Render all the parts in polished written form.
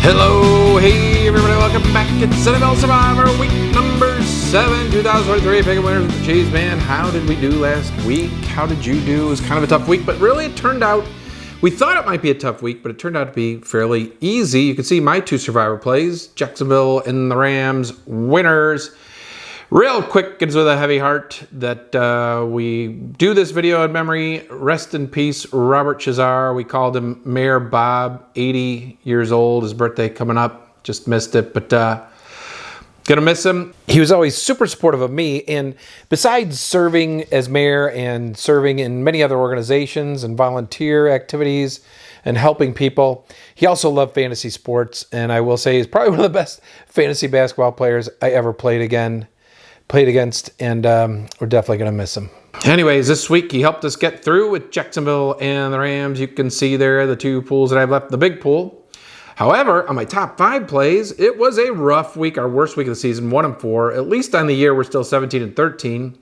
Hello, hey everybody, welcome back. It's NFL Survivor week number 7, 2023. Pick a winner with the Cheezeman. How did we do last week? How did you do? It was kind of a tough week, but really it turned out, we thought it might be a tough week, but it turned out to be fairly easy. You can see my two Survivor plays, Jacksonville and the Rams winners. Real quick, it's with a heavy heart that we do this video in memory. Rest in peace, Robert Chazar. We called him Mayor Bob, 80 years old. His birthday coming up. Just missed it, but gonna miss him. He was always super supportive of me, and besides serving as mayor and serving in many other organizations and volunteer activities and helping people, he also loved fantasy sports, and I will say he's probably one of the best fantasy basketball players I ever played against, and we're definitely going to miss him. Anyways, this week he helped us get through with Jacksonville and the Rams. You can see there the two pools that I've left, the big pool. However, on my top 5 plays, it was a rough week, our worst week of the season, 1-4. At least on the year, we're still 17-13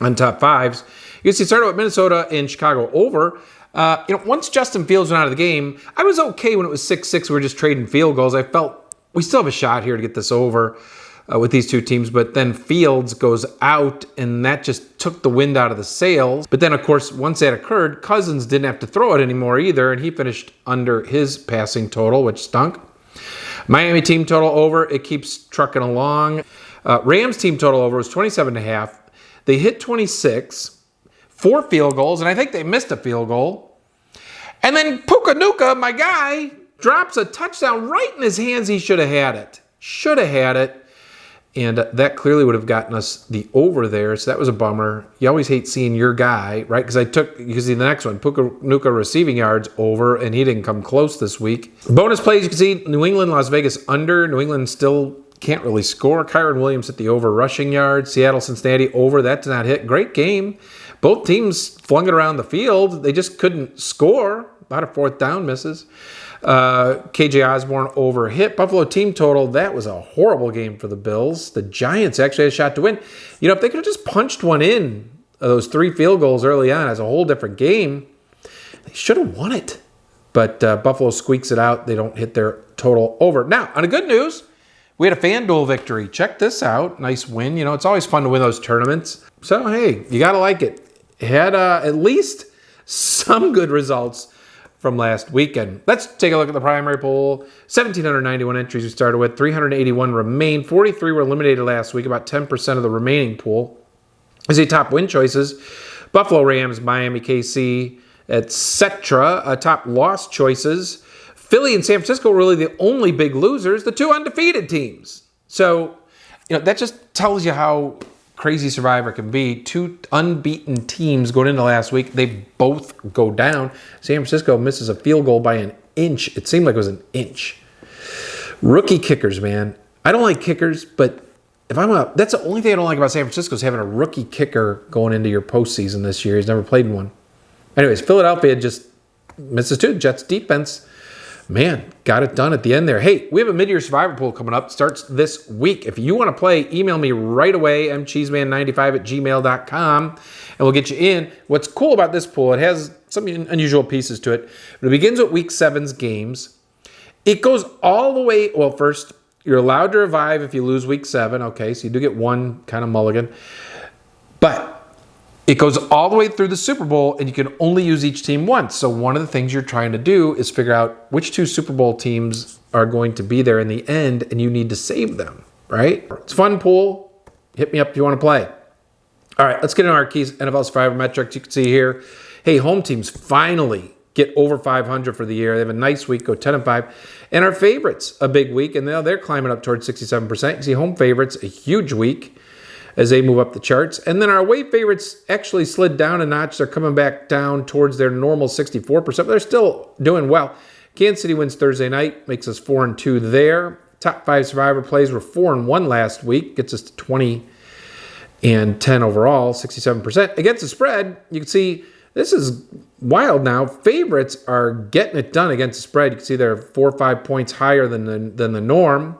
on top 5s. You can see started with Minnesota and Chicago over. Once Justin Fields went out of the game, I was okay when it was 6-6. We were just trading field goals. I felt we still have a shot here to get this over with these two teams, but then Fields goes out, and that just took the wind out of the sails. But then, of course, once that occurred, Cousins didn't have to throw it anymore either, and he finished under his passing total, which stunk. Miami team total over, it keeps trucking along. Rams team total over was 27.5. They hit 26, 4 field goals, and I think they missed a field goal. And then Puka Nuka, my guy, drops a touchdown right in his hands. He should have had it. And that clearly would have gotten us the over there, so that was a bummer. You always hate seeing your guy, right? Because you can see the next one, Puka Nuka receiving yards over, and he didn't come close this week. Bonus plays, you can see New England, Las Vegas under. New England still can't really score. Kyron Williams hit the over rushing yards. Seattle, Cincinnati over. That did not hit. Great game. Both teams flung it around the field. They just couldn't score. A lot of fourth down misses. KJ Osborne over hit. Buffalo team total, that was a horrible game for the Bills. The Giants actually had a shot to win. If they could have just punched one in, those 3 field goals early on, as a whole different game, they should have won it. But Buffalo squeaks it out. They don't hit their total over. Now, on the good news, we had a FanDuel victory. Check this out. Nice win. It's always fun to win those tournaments. So, hey, you got to like it. It had at least some good results from last weekend. Let's take a look at the primary poll. 1,791 entries we started with. 381 remain. 43 were eliminated last week, about 10% of the remaining pool. I see top win choices. Buffalo Rams, Miami, KC, etc. Top loss choices. Philly and San Francisco really the only big losers. The 2 undefeated teams. So, that just tells you how crazy Survivor can be. 2 unbeaten teams going into last week. They both go down. San Francisco misses a field goal by an inch. It seemed like it was an inch. Rookie kickers, man. I don't like kickers, but that's the only thing I don't like about San Francisco is having a rookie kicker going into your postseason this year. He's never played in one. Anyways, Philadelphia just misses too. Jets defense, man, got it done at the end there. Hey, we have a mid-year Survivor pool coming up. Starts this week. If you want to play, email me right away, mcheeseman95@gmail.com, and we'll get you in. What's cool about this pool, it has some unusual pieces to it. But it begins with Week 7's games. It goes all the way, well, first, you're allowed to revive if you lose Week 7. Okay, so you do get one kind of mulligan. But it goes all the way through the Super Bowl, and you can only use each team once. So one of the things you're trying to do is figure out which 2 Super Bowl teams are going to be there in the end, and you need to save them, right? It's a fun pool. Hit me up if you want to play. All right, let's get into our keys NFL Survivor metrics. You can see here, hey, home teams finally get over 500 for the year. They have a nice week, go 10-5. And our favorites, a big week, and now they're climbing up towards 67%. You can see home favorites, a huge week as they move up the charts. And then our away favorites actually slid down a notch. They're coming back down towards their normal 64%, but they're still doing well. Kansas City wins Thursday night, makes us 4-2 there. Top 5 Survivor plays were 4-1 last week, gets us to 20-10 overall, 67%. Against the spread, you can see this is wild now. Favorites are getting it done against the spread. You can see they're 4 or 5 points higher than the norm.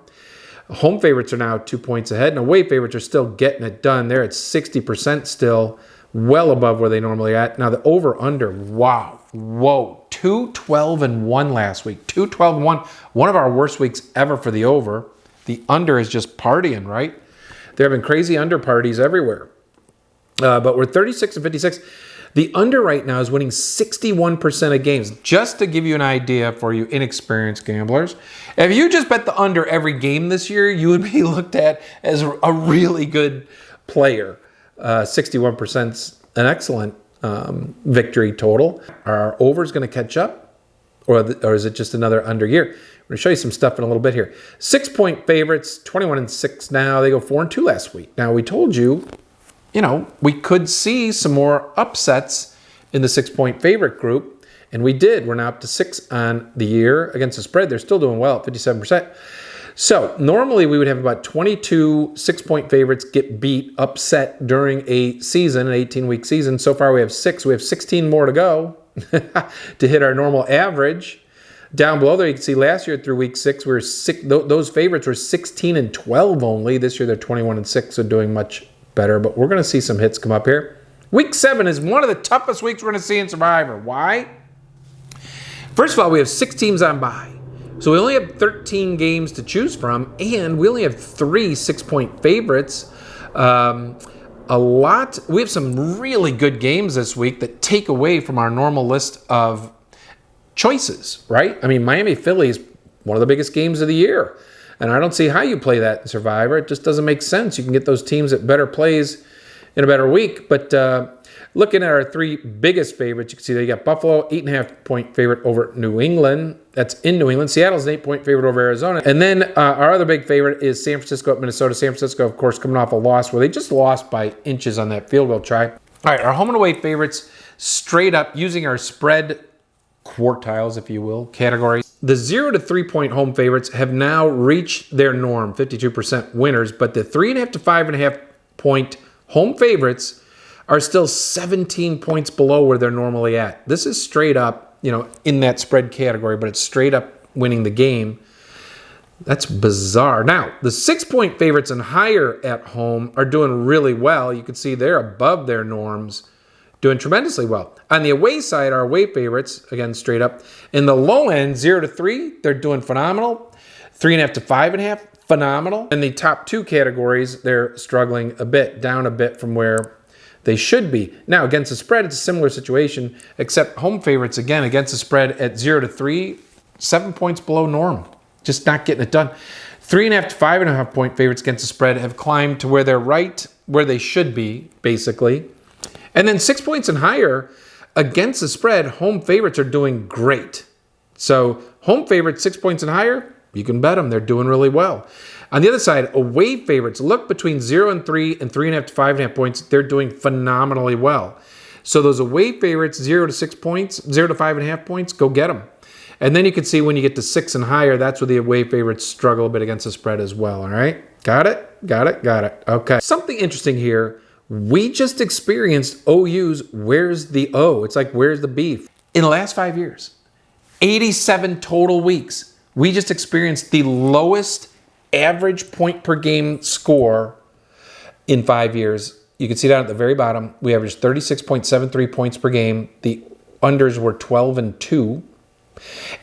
Home favorites are now 2 points ahead, and away favorites are still getting it done. They're at 60% still, well above where they normally at. Now the over-under, wow, whoa, 2-12-1 last week. 2-12-1, one of our worst weeks ever for the over. The under is just partying, right? There have been crazy under parties everywhere. But we're 36-56. The under right now is winning 61% of games. Just to give you an idea for you inexperienced gamblers, if you just bet the under every game this year, you would be looked at as a really good player. 61% is an excellent victory total. Are overs going to catch up? Or is it just another under year? I'm going to show you some stuff in a little bit here. 6-point favorites, 21-6 now. They go 4-2 last week. Now, we told you, we could see some more upsets in the 6-point favorite group, and we did. We're now up to 6 on the year against the spread. They're still doing well at 57%. So normally we would have about 22 6-point favorites get beat, upset during a season, an 18-week season. So far we have 6. We have 16 more to go to hit our normal average. Down below there, you can see last year through week 6, we were those favorites were 16-12 only. This year they're 21-6, so doing much better. But we're going to see some hits come up here. Week 7 is one of the toughest weeks we're going to see in Survivor. Why? First of all, we have 6 teams on bye. So we only have 13 games to choose from, and we only have 3 6-point favorites. We have some really good games this week that take away from our normal list of choices, right? I mean, Miami-Philly is one of the biggest games of the year, and I don't see how you play that in Survivor. It just doesn't make sense. You can get those teams at better plays in a better week, but looking at our 3 biggest favorites, you can see that you got Buffalo, 8.5-point favorite over New England. That's in New England. Seattle's an 8-point favorite over Arizona. And then our other big favorite is San Francisco at Minnesota. San Francisco, of course, coming off a loss where they just lost by inches on that field goal try. All right, our home and away favorites, straight up using our spread quartiles, if you will, categories. The 0 to 3-point home favorites have now reached their norm, 52% winners, but the 3.5 to 5.5-point home favorites are still 17 points below where they're normally at. This is straight up, in that spread category, but it's straight up winning the game. That's bizarre. Now, the 6-point favorites and higher at home are doing really well. You can see they're above their norms, doing tremendously well. On the away side, our away favorites, again, straight up. In the low end, 0 to 3, they're doing phenomenal. 3.5 to 5.5, phenomenal. In the top 2 categories, they're struggling a bit, down a bit from where they should be. Now, against the spread, it's a similar situation, except home favorites, again, against the spread at 0 to 3, 7 points below norm. Just not getting it done. 3.5 to 5.5-point favorites against the spread have climbed to where they're right where they should be, basically. And then 6 points and higher against the spread, home favorites are doing great. So home favorites, 6 points and higher, you can bet them. They're doing really well. On the other side, away favorites, look between 0 and 3 and 3.5 to 5.5 points. They're doing phenomenally well. So those away favorites, 0 to 6 points, 0 to 5.5 points, go get them. And then you can see when you get to 6 and higher, that's where the away favorites struggle a bit against the spread as well, all right? Got it? Got it? Got it. Okay. Something interesting here. We just experienced OU's where's the O? It's like where's the beef? In the last 5 years, 87 total weeks, we just experienced the lowest average point per game score in 5 years. You can see down at the very bottom, we averaged 36.73 points per game. The unders were 12-2.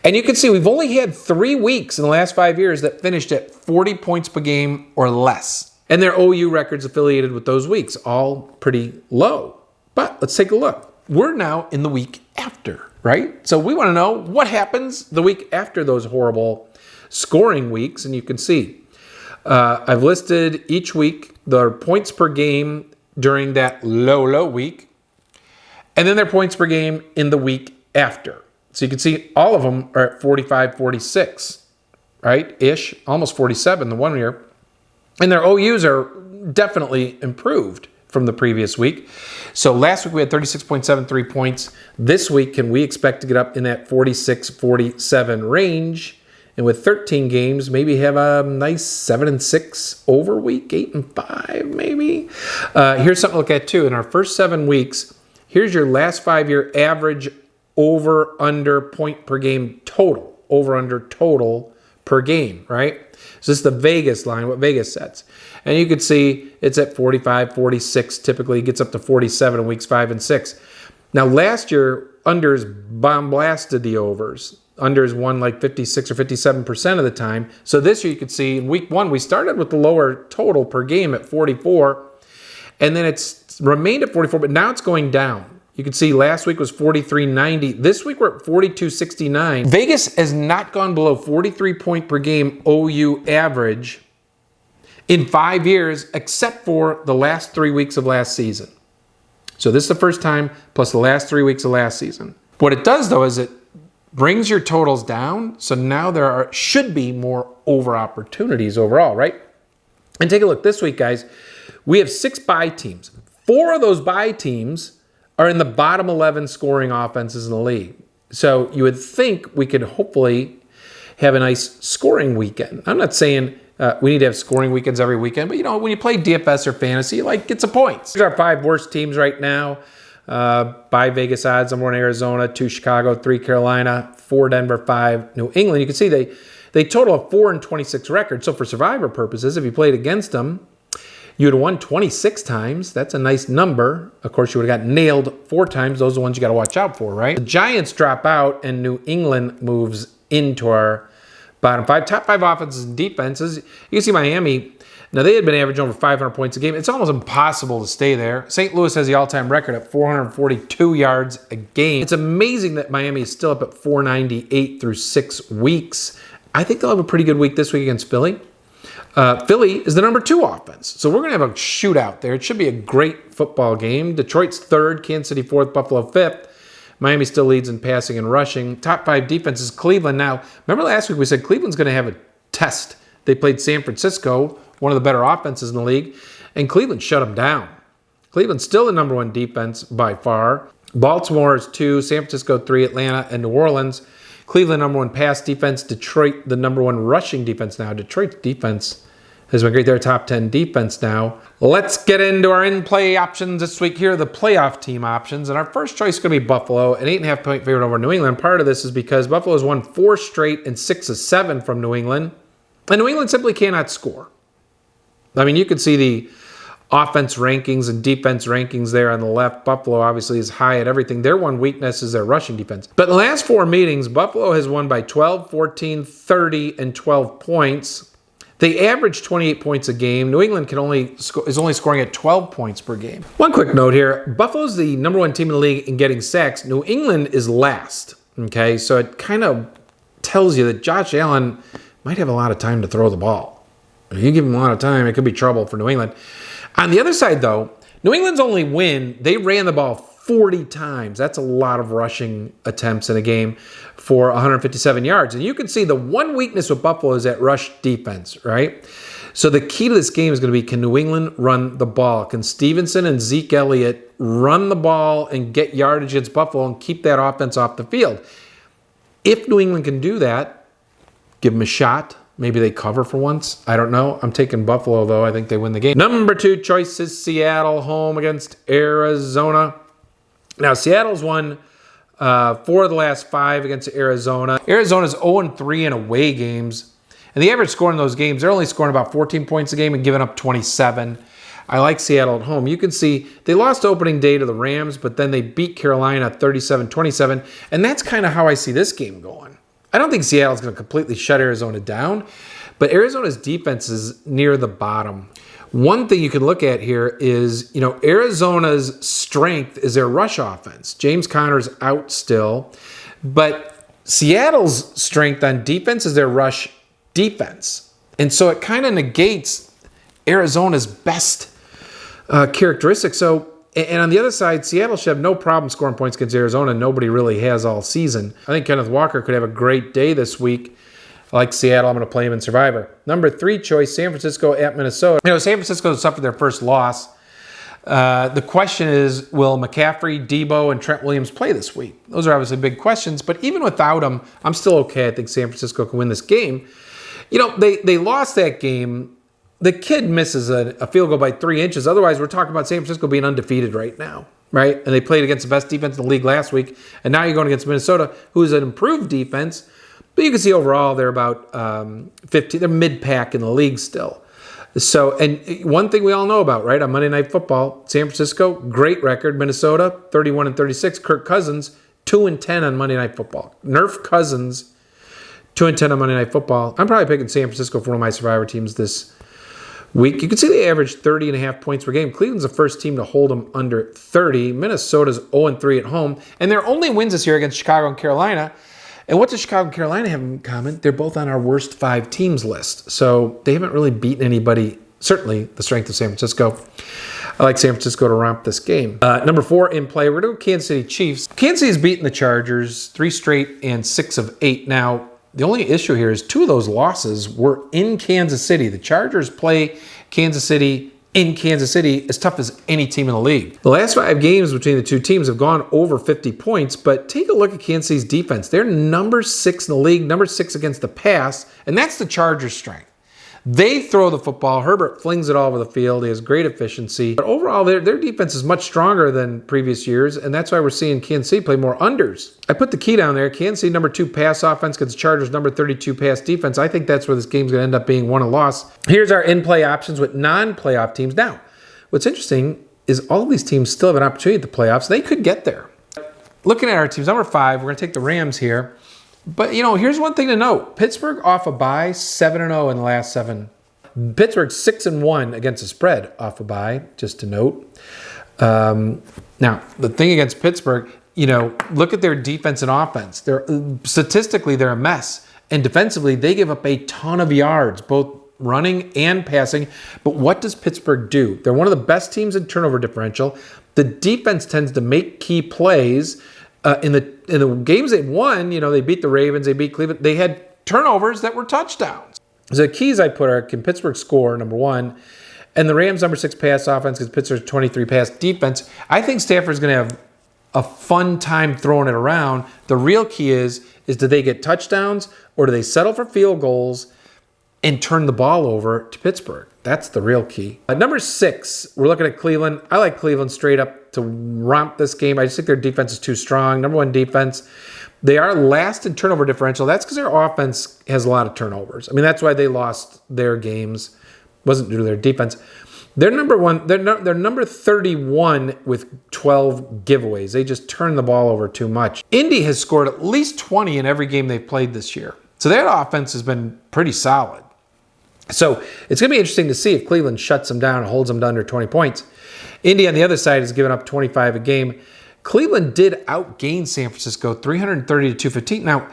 And you can see we've only had 3 weeks in the last 5 years that finished at 40 points per game or less. And their OU records affiliated with those weeks, all pretty low. But let's take a look. We're now in the week after, right? So we want to know what happens the week after those horrible scoring weeks, and you can see I've listed each week their points per game during that low week, and then their points per game in the week after. So you can see all of them are at 45, 46, right? Ish, almost 47 the one year. And their OUs are definitely improved from the previous week. So last week we had 36.73 points. This week, can we expect to get up in that 46, 47 range? And with 13 games, maybe have a nice 7-6 over week, 8-5 maybe. Here's something to look at too. In our first 7 weeks, here's your last 5-year average over-under point per game total. Over-under total per game, right? So this is the Vegas line, what Vegas sets. And you can see it's at 45, 46, typically gets up to 47 in weeks 5 and 6. Now last year, unders bomb-blasted the overs. Unders won like 56 or 57% of the time. So this year you can see in week 1, we started with the lower total per game at 44. And then it's remained at 44, but now it's going down. You can see last week was 43.90. This week we're at 42.69. Vegas has not gone below 43 point per game OU average in 5 years, except for the last 3 weeks of last season. So this is the first time, plus the last 3 weeks of last season. What it does, though, is it brings your totals down. So now there should be more over opportunities overall, right? And take a look this week, guys. We have 6 bye teams. 4 of those bye teams are in the bottom 11 scoring offenses in the league. So you would think we could hopefully have a nice scoring weekend. I'm not saying we need to have scoring weekends every weekend, but when you play DFS or fantasy, get some points. These are our 5 worst teams right now. By Vegas odds, number 1 Arizona, 2 Chicago, 3 Carolina, 4 Denver, 5 New England. You can see they total a 4-26 record. So for survivor purposes, if you played against them, you would have won 26 times. That's a nice number. Of course, you would have got nailed 4 times. Those are the ones you got to watch out for, right? The Giants drop out, and New England moves into our bottom 5. Top 5 offenses and defenses. You can see Miami. Now, they had been averaging over 500 points a game. It's almost impossible to stay there. St. Louis has the all-time record at 442 yards a game. It's amazing that Miami is still up at 498 through 6 weeks. I think they'll have a pretty good week this week against Philly. Philly is the number 2 offense. So we're going to have a shootout there. It should be a great football game. Detroit's 3rd, Kansas City 4th, Buffalo 5th. Miami still leads in passing and rushing. Top 5 defenses, Cleveland. Now, remember last week we said Cleveland's going to have a test. They played San Francisco, one of the better offenses in the league, and Cleveland shut them down. Cleveland's still the number 1 defense by far. Baltimore is 2, San Francisco 3, Atlanta, and New Orleans. Cleveland, number 1 pass defense. Detroit, the number 1 rushing defense now. Detroit's defense has been great. They're top 10 defense now. Let's get into our in-play options this week. Here are the playoff team options. And our first choice is going to be Buffalo, an 8.5 point favorite over New England. Part of this is because Buffalo has won 4 straight and 6 of 7 from New England. And New England simply cannot score. I mean, you can see the offense rankings and defense rankings there on the left. Buffalo obviously is high at everything. Their one weakness is their rushing defense. But in the last 4 meetings, Buffalo has won by 12, 14, 30, and 12 points. They average 28 points a game. New England is only scoring at 12 points per game. One quick note here. Buffalo's the number 1 team in the league in getting sacks. New England is last. Okay, so it kind of tells you that Josh Allen might have a lot of time to throw the ball. If you give him a lot of time, it could be trouble for New England. On the other side, though, New England's only win, they ran the ball 40 times. That's a lot of rushing attempts in a game for 157 yards. And you can see the one weakness with Buffalo is that rush defense, right? So the key to this game is going to be, can New England run the ball? Can Stevenson and Zeke Elliott run the ball and get yardage against Buffalo and keep that offense off the field? If New England can do that, give them a shot. Maybe they cover for once. I don't know. I'm taking Buffalo, though. I think they win the game. Number 2 choice is Seattle, home against Arizona. Now, Seattle's won 4 of the last 5 against Arizona. Arizona's 0-3 in away games. And the average score in those games, they're only scoring about 14 points a game and giving up 27. I like Seattle at home. You can see they lost opening day to the Rams, but then they beat Carolina 37-27. And that's kind of how I see this game going. I don't think Seattle's going to completely shut Arizona down, but Arizona's defense is near the bottom. One thing you can look at here is, Arizona's strength is their rush offense. James Conner's out still, but Seattle's strength on defense is their rush defense. And so it kind of negates Arizona's best characteristics. And on the other side, Seattle should have no problem scoring points against Arizona. Nobody really has all season. I think Kenneth Walker could have a great day this week. I like Seattle. I'm going to play him in Survivor. Number 3 choice, San Francisco at Minnesota. San Francisco suffered their first loss. The question is, will McCaffrey, Debo, and Trent Williams play this week? Those are obviously big questions, but even without them, I'm still okay. I think San Francisco can win this game. They lost that game. The kid misses a field goal by 3 inches. Otherwise, we're talking about San Francisco being undefeated right now, right? And they played against the best defense in the league last week. And now you're going against Minnesota, who is an improved defense. But you can see overall they're about 15. They're mid-pack in the league still. So, and one thing we all know about, right, on Monday Night Football, San Francisco, great record. Minnesota, 31-36. Kirk Cousins, 2-10 on Monday Night Football. Nerf Cousins, 2-10 on Monday Night Football. I'm probably picking San Francisco for one of my survivor teams this week. You can see they average 30.5 points per game. Cleveland's the first team to hold them under 30. Minnesota's 0-3 at home. And their only wins this year against Chicago and Carolina. And what does Chicago and Carolina have in common? They're both on our worst 5 teams list. So they haven't really beaten anybody, certainly the strength of San Francisco. I like San Francisco to romp this game. Number 4 in play, we're going to go Kansas City Chiefs. Kansas City's beaten the Chargers 3 straight and 6 of 8. Now, the only issue here is 2 of those losses were in Kansas City. The Chargers play Kansas City in Kansas City as tough as any team in the league. The last 5 games between the 2 teams have gone over 50 points, but take a look at Kansas City's defense. They're number 6 in the league, number 6 against the pass, and that's the Chargers' strength. They throw the football. Herbert flings it all over the field. He has great efficiency. But overall, their defense is much stronger than previous years, and that's why we're seeing Kansas City play more unders. I put the key down there. Kansas City, number 2 pass offense against Chargers, number 32 pass defense. I think that's where this game's going to end up being won or lost. Here's our in-play options with non-playoff teams. Now, what's interesting is all of these teams still have an opportunity at the playoffs. They could get there. Looking at our teams, number 5, we're going to take the Rams here. But, here's one thing to note. Pittsburgh off a bye, 7-0 in the last 7. Pittsburgh 6-1 against the spread off a bye, just to note. Now, the thing against Pittsburgh, look at their defense and offense. Statistically, they're a mess. And defensively, they give up a ton of yards, both running and passing. But what does Pittsburgh do? They're one of the best teams in turnover differential. The defense tends to make key plays. In the games they've won, they beat the Ravens, they beat Cleveland. They had turnovers that were touchdowns. So the keys I put are, can Pittsburgh score, number 1, and the Rams number 6 pass offense because Pittsburgh's 23 pass defense. I think Stafford's going to have a fun time throwing it around. The real key is do they get touchdowns or do they settle for field goals and turn the ball over to Pittsburgh? That's the real key. Number 6, we're looking at Cleveland. I like Cleveland straight up to romp this game. I just think their defense is too strong. Number 1 defense. They are last in turnover differential. That's because their offense has a lot of turnovers. I mean, that's why they lost their games. It wasn't due to their defense. They're number 1. They're number 31 with 12 giveaways. They just turn the ball over too much. Indy has scored at least 20 in every game they've played this year. So their offense has been pretty solid. So it's going to be interesting to see if Cleveland shuts them down and holds them to under 20 points. Indy on the other side has given up 25 a game. Cleveland did outgain San Francisco 330-215. Now,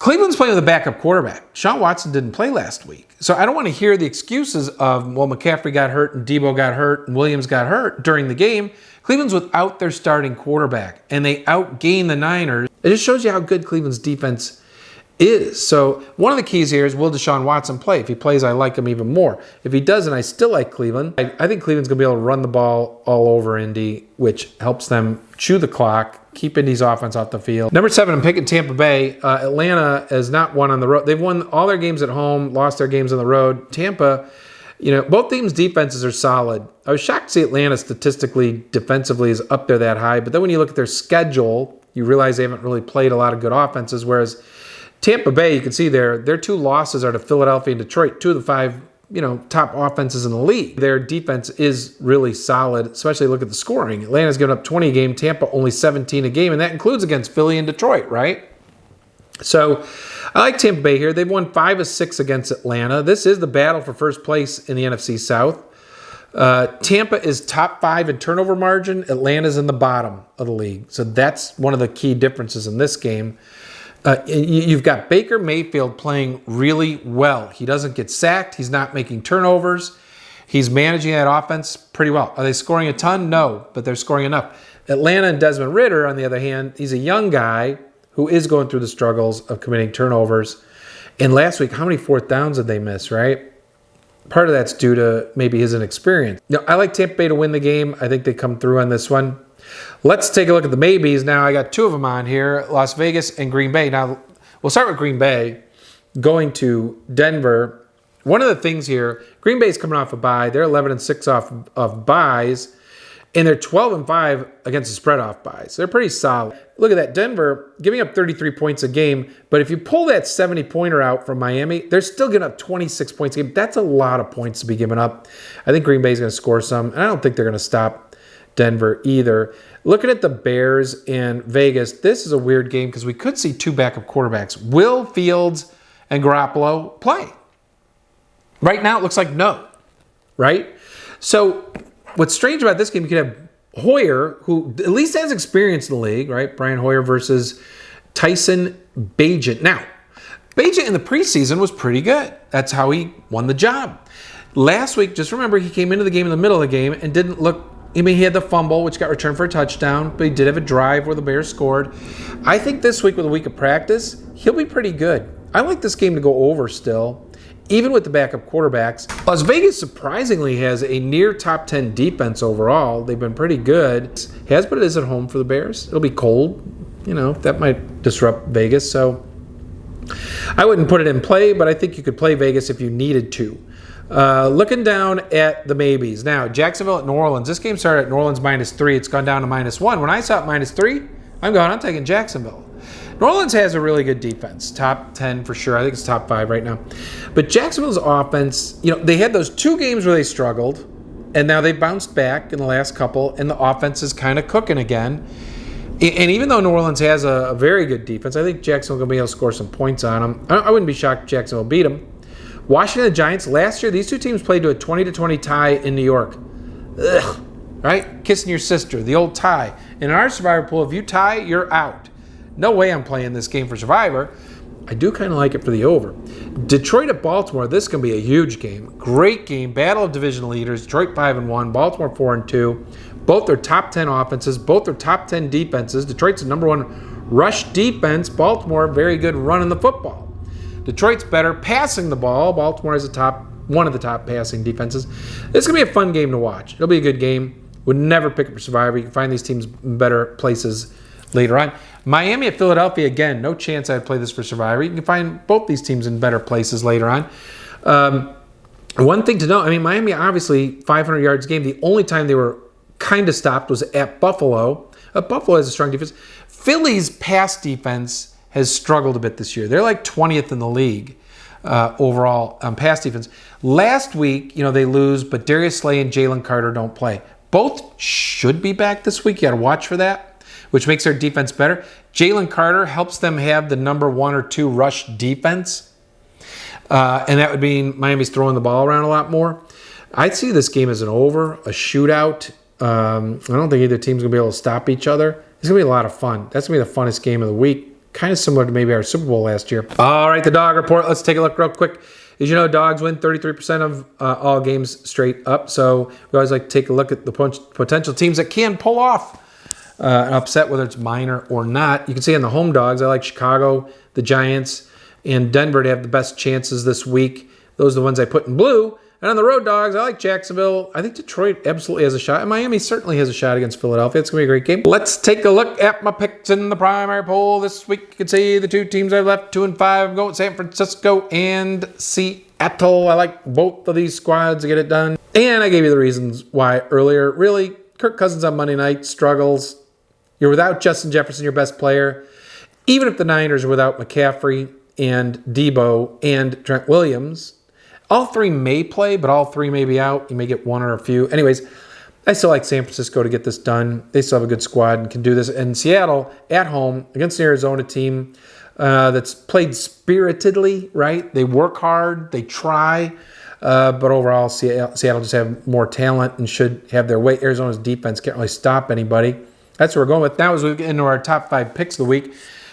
Cleveland's playing with a backup quarterback. Sean Watson didn't play last week. So I don't want to hear the excuses of, McCaffrey got hurt and Debo got hurt and Williams got hurt during the game. Cleveland's without their starting quarterback, and they outgained the Niners. It just shows you how good Cleveland's defense is. So one of the keys here is, will Deshaun Watson play? If he plays, I like him even more. If he doesn't, I still like Cleveland. I think Cleveland's going to be able to run the ball all over Indy, which helps them chew the clock, keep Indy's offense off the field. Number 7, I'm picking Tampa Bay. Atlanta has not won on the road. They've won all their games at home, lost their games on the road. Tampa, both teams' defenses are solid. I was shocked to see Atlanta statistically, defensively is up there that high. But then when you look at their schedule, you realize they haven't really played a lot of good offenses, whereas Tampa Bay, you can see their 2 losses are to Philadelphia and Detroit, 2 of the 5, top offenses in the league. Their defense is really solid, especially look at the scoring. Atlanta's given up 20 a game, Tampa only 17 a game, and that includes against Philly and Detroit, right? So I like Tampa Bay here. They've won 5 of 6 against Atlanta. This is the battle for first place in the NFC South. Tampa is top 5 in turnover margin. Atlanta's in the bottom of the league. So that's one of the key differences in this game. You've got Baker Mayfield playing really well. He doesn't get sacked. He's not making turnovers. He's managing that offense pretty well. Are they scoring a ton? No, but they're scoring enough. Atlanta and Desmond Ridder, on the other hand, he's a young guy who is going through the struggles of committing turnovers. And last week, how many 4th downs did they miss, right? Part of that's due to maybe his inexperience. I like Tampa Bay to win the game. I think they come through on this one. Let's take a look at the maybes. Now, I got 2 of them on here, Las Vegas and Green Bay. Now, we'll start with Green Bay going to Denver. One of the things here, Green Bay's coming off a bye. They're 11-6 off of buys. And they're 12-5 against the spread off buys. They're pretty solid. Look at that. Denver giving up 33 points a game. But if you pull that 70-pointer out from Miami, they're still giving up 26 points a game. That's a lot of points to be given up. I think Green Bay's going to score some. And I don't think they're going to stop Denver either. Looking at the Bears and Vegas, this is a weird game because we could see two backup quarterbacks. Will Fields and Garoppolo play? Right now, it looks like no. Right? So what's strange about this game, you could have Hoyer, who at least has experience in the league, right? Brian Hoyer versus Tyson Bagent. Now, Bagent in the preseason was pretty good. That's how he won the job. Last week, just remember, he came into the game in the middle of the game and didn't look, I mean, he had the fumble, which got returned for a touchdown, but he did have a drive where the Bears scored. I think this week with a week of practice, he'll be pretty good. I like this game to go over still, even with the backup quarterbacks. Las Vegas surprisingly has a near top 10 defense overall. They've been pretty good. But it is at home for the Bears. It'll be cold. You know, that might disrupt Vegas. So I wouldn't put it in play, but I think you could play Vegas if you needed to. Looking down at the maybes. Now, Jacksonville at New Orleans. This game started at New Orleans -3. It's gone down to -1. When I saw it -3, I'm taking Jacksonville. New Orleans has a really good defense. Top 10 for sure. I think it's top 5 right now. But Jacksonville's offense, you know, they had those 2 games where they struggled, and now they've bounced back in the last couple, and the offense is kind of cooking again. And even though New Orleans has a very good defense, I think Jacksonville will be able to score some points on them. I wouldn't be shocked if Jacksonville beat them. Washington Giants, last year, these two teams played to a 20-20 tie in New York. Ugh, right? Kissing your sister, the old tie. In our Survivor pool, if you tie, you're out. No way I'm playing this game for Survivor. I do kind of like it for the over. Detroit at Baltimore, this is going to be a huge game. Great game. Battle of division leaders. Detroit 5-1, Baltimore 4-2. Both are top 10 offenses. Both are top 10 defenses. Detroit's the #1 rush defense. Baltimore, very good running the football. Detroit's better passing the ball. Baltimore is one of the top passing defenses. This is going to be a fun game to watch. It'll be a good game. Would never pick it for Survivor. You can find these teams in better places later on. Miami at Philadelphia, again, no chance I'd play this for Survivor. You can find both these teams in better places later on. One thing to know, I mean, Miami, obviously, 500 yards game. The only time they were kind of stopped was at Buffalo. Buffalo has a strong defense. Philly's pass defense has struggled a bit this year. They're like 20th in the league overall pass defense. Last week, you know, they lose, but Darius Slay and Jalen Carter don't play. Both should be back this week. You got to watch for that, which makes their defense better. Jalen Carter helps them have the #1 or 2 rush defense. And that would mean Miami's throwing the ball around a lot more. I'd see this game as an over, a shootout. I don't think either team's going to be able to stop each other. It's going to be a lot of fun. That's going to be the funnest game of the week. Kind of similar to maybe our Super Bowl last year. All right, the dog report. Let's take a look real quick. As you know, dogs win 33% of all games straight up. So we always like to take a look at the potential teams that can pull off an upset, whether it's minor or not. You can see on the home dogs, I like Chicago, the Giants, and Denver to have the best chances this week. Those are the ones I put in blue. And on the road dogs, I like Jacksonville. I think Detroit absolutely has a shot. And Miami certainly has a shot against Philadelphia. It's going to be a great game. Let's take a look at my picks in the primary poll this week. You can see the 2 teams I've left, 2 and 5. I'm going San Francisco and Seattle. I like both of these squads to get it done. And I gave you the reasons why earlier. Really, Kirk Cousins on Monday night struggles. You're without Justin Jefferson, your best player. Even if the Niners are without McCaffrey and Debo and Trent Williams, all 3 may play, but all 3 may be out. You may get 1 or a few. Anyways, I still like San Francisco to get this done. They still have a good squad and can do this. And Seattle at home against the Arizona team that's played spiritedly, right? They work hard. They try. But overall, Seattle just have more talent and should have their way. Arizona's defense can't really stop anybody. That's what we're going with. Now as we get into our top 5 picks of the week.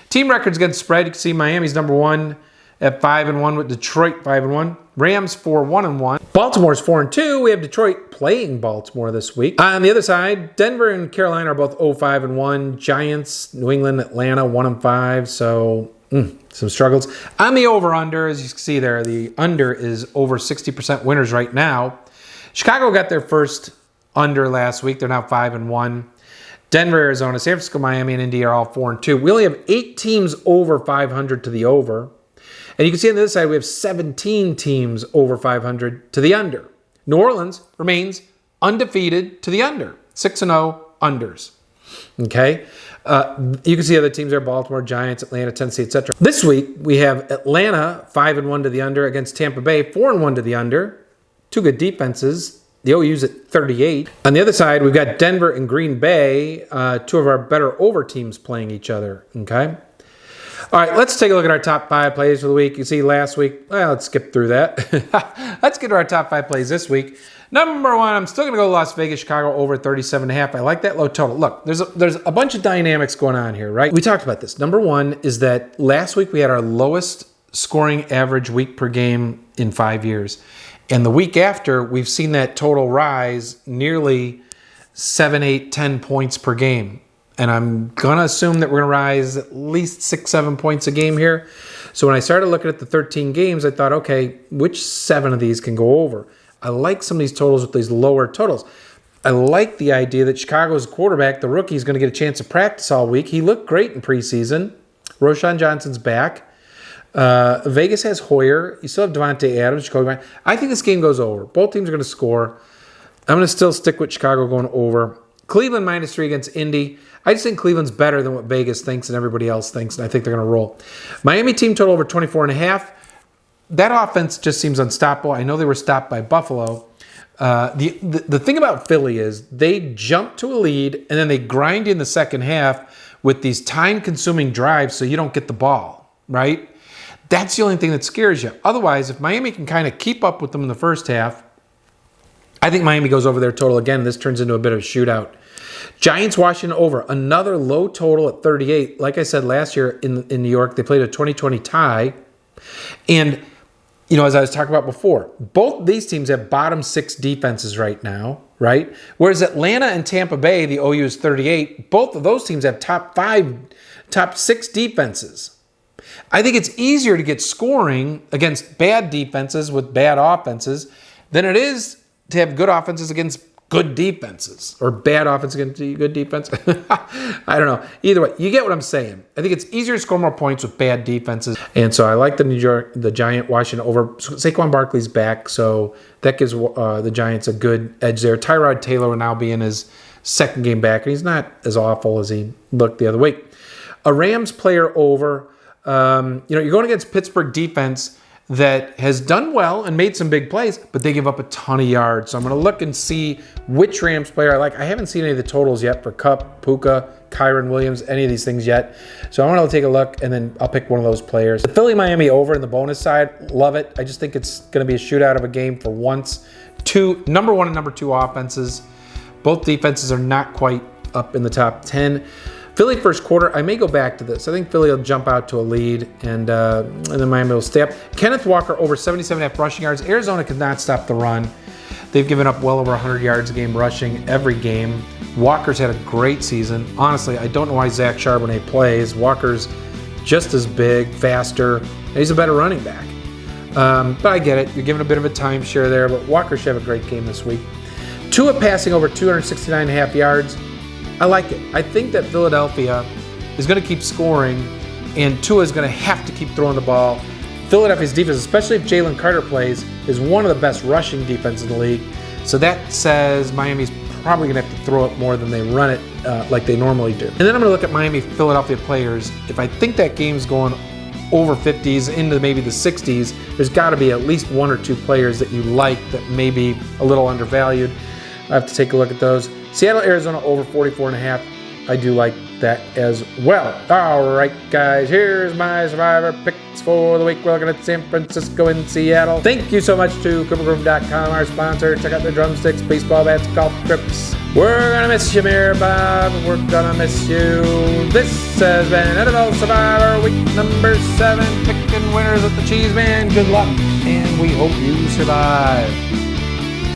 Team records against spread. You can see Miami's #1 at 5-1 with Detroit 5-1. Rams 4-1-1. Baltimore's 4-2. We have Detroit playing Baltimore this week. On the other side, Denver and Carolina are both 0-5-1. Giants, New England, Atlanta 1-5. So some struggles. On the over-under, as you can see there, the under is over 60% winners right now. Chicago got their first under last week. They're now 5-1. Denver, Arizona, San Francisco, Miami, and Indy are all 4-2. We only have 8 teams over 500 to the over. And you can see on the other side, we have 17 teams over 500 to the under. New Orleans remains undefeated to the under. 6-0 unders. Okay? You can see other teams there, Baltimore, Giants, Atlanta, Tennessee, etc. This week, we have Atlanta, 5-1 to the under against Tampa Bay, 4-1 to the under. Two good defenses. The OU's at 38. On the other side, we've got Denver and Green Bay, two of our better over teams playing each other. Okay? All right, let's take a look at our top 5 plays for the week. You see last week, well, let's skip through that. Let's get to our top 5 plays this week. Number 1, I'm still going to go Las Vegas, Chicago over 37.5. I like that low total. Look, there's a bunch of dynamics going on here, right? We talked about this. Number 1 is that last week we had our lowest scoring average week per game in 5 years. And the week after, we've seen that total rise nearly 7, 8, 10 points per game. And I'm going to assume that we're going to rise at least 6, 7 points a game here. So when I started looking at the 13 games, I thought, okay, which 7 of these can go over? I like some of these totals with these lower totals. I like the idea that Chicago's quarterback, the rookie, is going to get a chance to practice all week. He looked great in preseason. Roshan Johnson's back. Vegas has Hoyer. You still have Devontae Adams, Jacoby. I think this game goes over. Both teams are going to score. I'm going to still stick with Chicago going over. Cleveland -3 against Indy. I just think Cleveland's better than what Vegas thinks and everybody else thinks, and I think they're going to roll. Miami team total over 24.5. That offense just seems unstoppable. I know they were stopped by Buffalo. The thing about Philly is they jump to a lead, and then they grind in the second half with these time-consuming drives so you don't get the ball, right? That's the only thing that scares you. Otherwise, if Miami can kind of keep up with them in the first half, I think Miami goes over their total again. This turns into a bit of a shootout. Giants Washington over. Another low total at 38. Like I said last year in New York, they played a 20-20 tie. And, you know, as I was talking about before, both these teams have bottom 6 defenses right now, right? Whereas Atlanta and Tampa Bay, the OU is 38. Both of those teams have top 6 defenses. I think it's easier to get scoring against bad defenses with bad offenses than it is to have good offenses against good defenses, or bad offense against good defense. I don't know. Either way, you get what I'm saying. I think it's easier to score more points with bad defenses. And so I like the Giant Washington over. Saquon Barkley's back, so that gives the Giants a good edge there. Tyrod Taylor will now be in his second game back, and he's not as awful as he looked the other week. A Rams player over. You're going against Pittsburgh defense that has done well and made some big plays, but they give up a ton of yards. So I'm going to look and see which Rams player I like. I haven't seen any of the totals yet for Kupp, Puka, Kyron Williams, any of these things yet. So I want to take a look, and then I'll pick one of those players. The Philly-Miami over in the bonus side, love it. I just think it's going to be a shootout of a game for once. Number 1 and number 2 offenses. Both defenses are not quite up in the top 10. Philly first quarter, I may go back to this. I think Philly will jump out to a lead, and then Miami will stay up. Kenneth Walker over 77.5 rushing yards. Arizona could not stop the run. They've given up well over 100 yards a game rushing every game. Walker's had a great season. Honestly, I don't know why Zach Charbonnet plays. Walker's just as big, faster, and he's a better running back. But I get it. You're giving a bit of a timeshare there, but Walker should have a great game this week. Tua passing over 269.5 yards. I like it. I think that Philadelphia is going to keep scoring, and Tua is going to have to keep throwing the ball. Philadelphia's defense, especially if Jalen Carter plays, is one of the best rushing defenses in the league. So that says Miami's probably going to have to throw it more than they run it like they normally do. And then I'm going to look at Miami-Philadelphia players. If I think that game's going over 50s into maybe the 60s, there's got to be at least 1 or 2 players that you like that may be a little undervalued. I have to take a look at those. Seattle, Arizona over 44.5. I do like that as well. All right, guys, here's my Survivor picks for the week. We're looking at San Francisco and Seattle. Thank you so much to CooperGroove.com, our sponsor. Check out their drumsticks, baseball bats, golf grips. We're going to miss you, Mayor Bob. We're going to miss you. This has been NFL Survivor week number 7. Picking winners at the Cheezeman. Good luck, and we hope you survive.